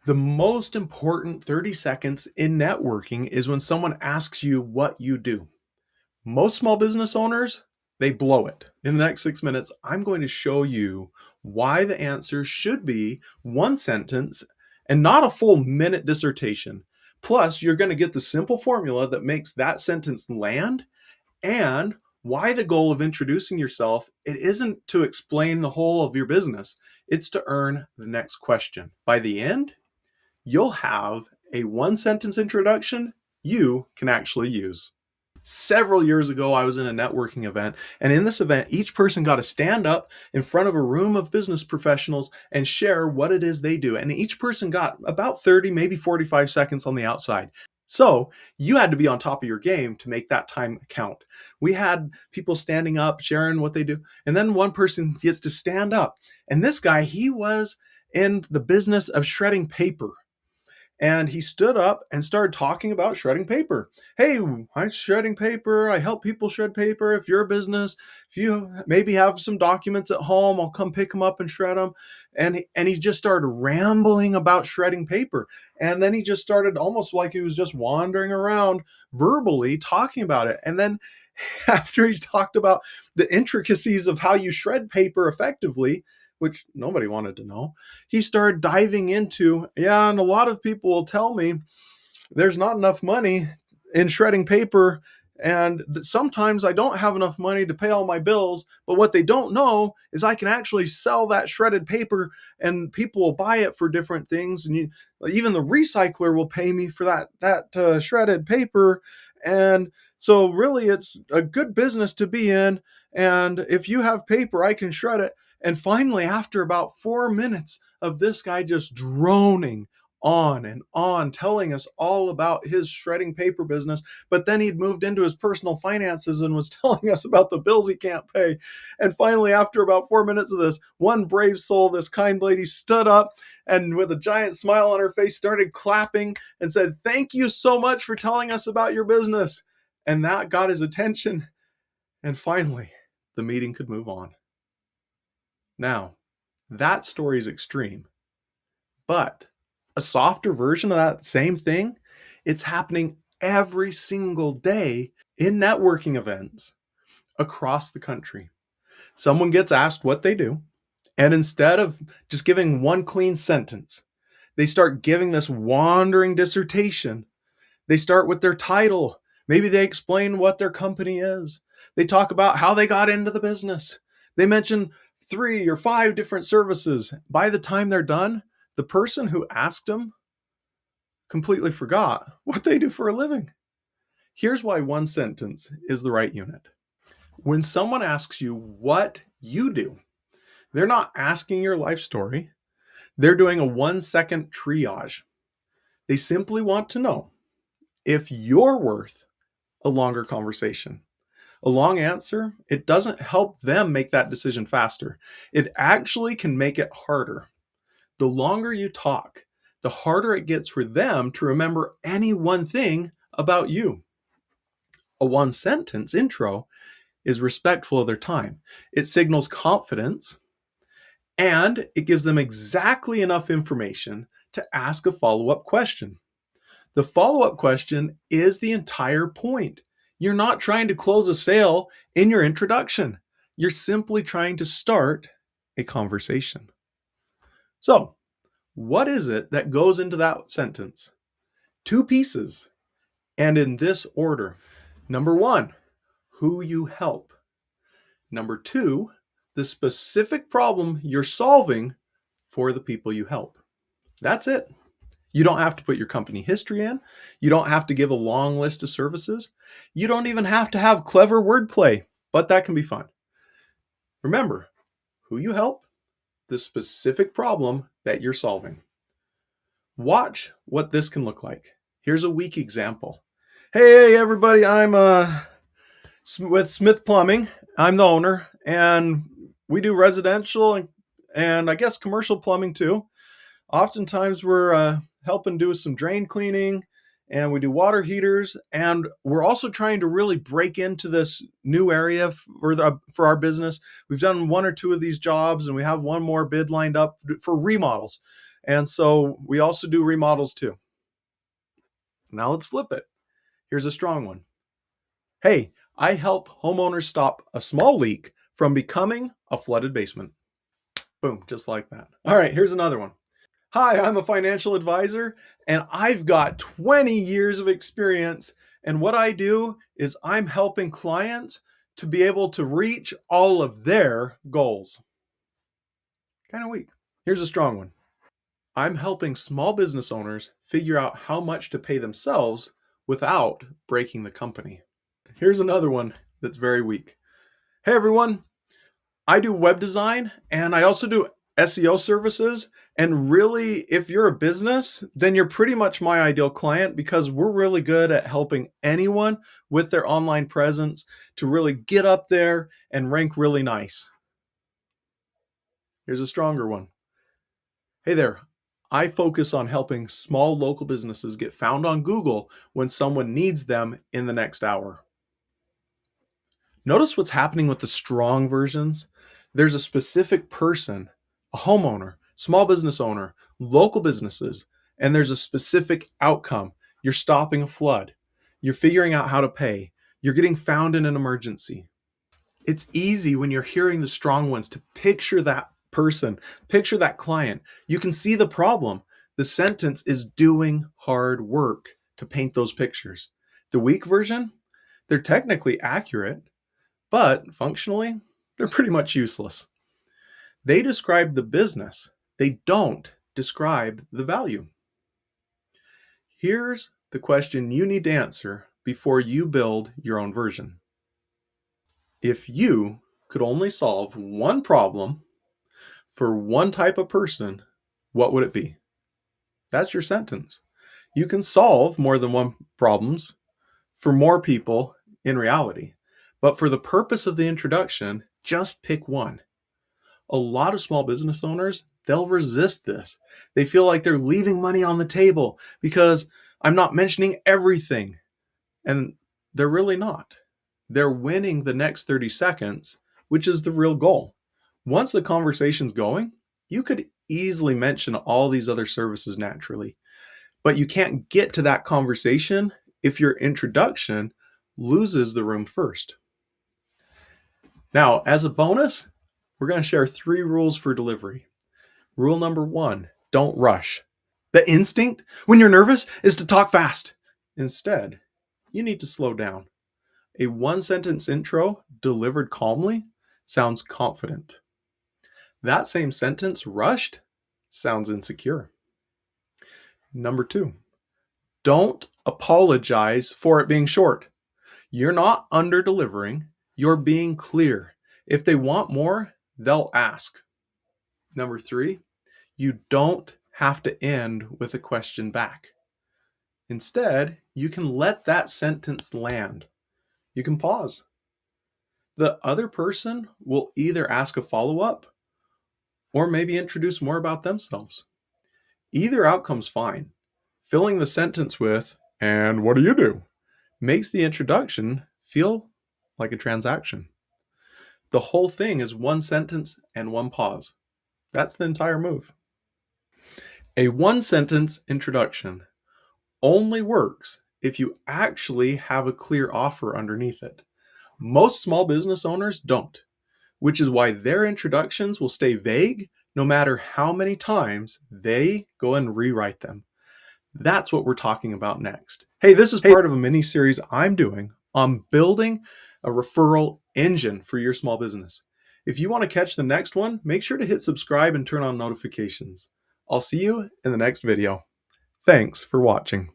The most important 30 seconds in networking is when someone asks you what you do. Most small business owners, they blow it. In the next 6 minutes, I'm going to show you why the answer should be one sentence and not a full minute dissertation. Plus, you're going to get the simple formula that makes that sentence land and why the goal of introducing yourself, it isn't to explain the whole of your business. It's to earn the next question. By the end, you'll have a one sentence introduction you can actually use. Several years ago, I was in a networking event, and in this event, each person got to stand up in front of a room of business professionals and share what it is they do. And each person got about 30, maybe 45 seconds on the outside. So you had to be on top of your game to make that time count. We had people standing up, sharing what they do, and then one person gets to stand up. And this guy, he was in the business of shredding paper. And he stood up and started talking about shredding paper. Hey, I'm shredding paper. I help people shred paper. If you're a business, if you maybe have some documents at home, I'll come pick them up and shred them. And he just started rambling about shredding paper. And then he just started almost like he was just wandering around verbally talking about it. And then after he's talked about the intricacies of how you shred paper effectively, which nobody wanted to know, he started diving into, yeah, and a lot of people will tell me there's not enough money in shredding paper, and that sometimes I don't have enough money to pay all my bills, but what they don't know is I can actually sell that shredded paper and people will buy it for different things, and even the recycler will pay me for that shredded paper. And so really it's a good business to be in, and if you have paper, I can shred it. And finally, after about 4 minutes of this guy just droning on and on, telling us all about his shredding paper business, but then he'd moved into his personal finances and was telling us about the bills he can't pay. And finally, after about 4 minutes of this, one brave soul, this kind lady, stood up and with a giant smile on her face started clapping and said, "Thank you so much for telling us about your business." And that got his attention. And finally, the meeting could move on. Now, that story is extreme, but a softer version of that same thing, it's happening every single day in networking events across the country. Someone gets asked what they do, and instead of just giving one clean sentence, they start giving this wandering dissertation. They start with their title. Maybe they explain what their company is. They talk about how they got into the business. They mention 3 or 5 different services. By the time they're done, the person who asked them completely forgot what they do for a living. Here's why one sentence is the right unit. When someone asks you what you do, they're not asking your life story. They're doing a 1 second triage. They simply want to know if you're worth a longer conversation. A long answer, it doesn't help them make that decision faster. It actually can make it harder. The longer you talk, the harder it gets for them to remember any one thing about you. A one sentence intro is respectful of their time. It signals confidence and it gives them exactly enough information to ask a follow-up question. The follow-up question is the entire point. You're not trying to close a sale in your introduction. You're simply trying to start a conversation. So, what is it that goes into that sentence? 2 pieces, and in this order. Number 1, who you help. Number 2, the specific problem you're solving for the people you help. That's it. You don't have to put your company history in. You don't have to give a long list of services. You don't even have to have clever wordplay, but that can be fun. Remember, who you help, the specific problem that you're solving. Watch what this can look like. Here's a weak example. Hey, everybody, I'm with Smith Plumbing. I'm the owner, and we do residential and I guess commercial plumbing too. Oftentimes we're helping do some drain cleaning, and we do water heaters, and we're also trying to really break into this new area for our business. We've done 1 or 2 of these jobs, and we have one more bid lined up for remodels. And so we also do remodels too. Now let's flip it. Here's a strong one. Hey, I help homeowners stop a small leak from becoming a flooded basement. Boom, just like that. All right, here's another one. Hi, I'm a financial advisor and I've got 20 years of experience. And what I do is I'm helping clients to be able to reach all of their goals. Kind of weak. Here's a strong one. I'm helping small business owners figure out how much to pay themselves without breaking the company. Here's another one that's very weak. Hey everyone, I do web design and I also do SEO services. And really, if you're a business, then you're pretty much my ideal client because we're really good at helping anyone with their online presence to really get up there and rank really nice. Here's a stronger one. Hey there. I focus on helping small local businesses get found on Google when someone needs them in the next hour. Notice what's happening with the strong versions. There's a specific person, a homeowner, small business owner, local businesses, and there's a specific outcome. You're stopping a flood. You're figuring out how to pay. You're getting found in an emergency. It's easy when you're hearing the strong ones to picture that person, picture that client. You can see the problem. The sentence is doing hard work to paint those pictures. The weak version, they're technically accurate, but functionally, they're pretty much useless. They describe the business. They don't describe the value. Here's the question you need to answer before you build your own version. If you could only solve one problem for one type of person, what would it be? That's your sentence. You can solve more than one problems for more people in reality. But for the purpose of the introduction, just pick one. A lot of small business owners, they'll resist this. They feel like they're leaving money on the table because I'm not mentioning everything. And they're really not. They're winning the next 30 seconds, which is the real goal. Once the conversation's going, you could easily mention all these other services naturally, but you can't get to that conversation if your introduction loses the room first. Now, as a bonus, we're going to share 3 rules for delivery. Rule number 1, don't rush. The instinct when you're nervous is to talk fast. Instead, you need to slow down. A one-sentence intro delivered calmly sounds confident. That same sentence rushed sounds insecure. Number 2, don't apologize for it being short. You're not under-delivering, you're being clear. If they want more, they'll ask. Number 3, you don't have to end with a question back. Instead, you can let that sentence land. You can pause. The other person will either ask a follow-up or maybe introduce more about themselves. Either outcome's fine. Filling the sentence with, "And what do you do?" makes the introduction feel like a transaction. The whole thing is one sentence and one pause. That's the entire move. A one-sentence introduction only works if you actually have a clear offer underneath it. Most small business owners don't, which is why their introductions will stay vague no matter how many times they go and rewrite them. That's what we're talking about next. Hey, this is part of a mini series I'm doing on building a referral engine for your small business. If you want to catch the next one, make sure to hit subscribe and turn on notifications. I'll see you in the next video. Thanks for watching.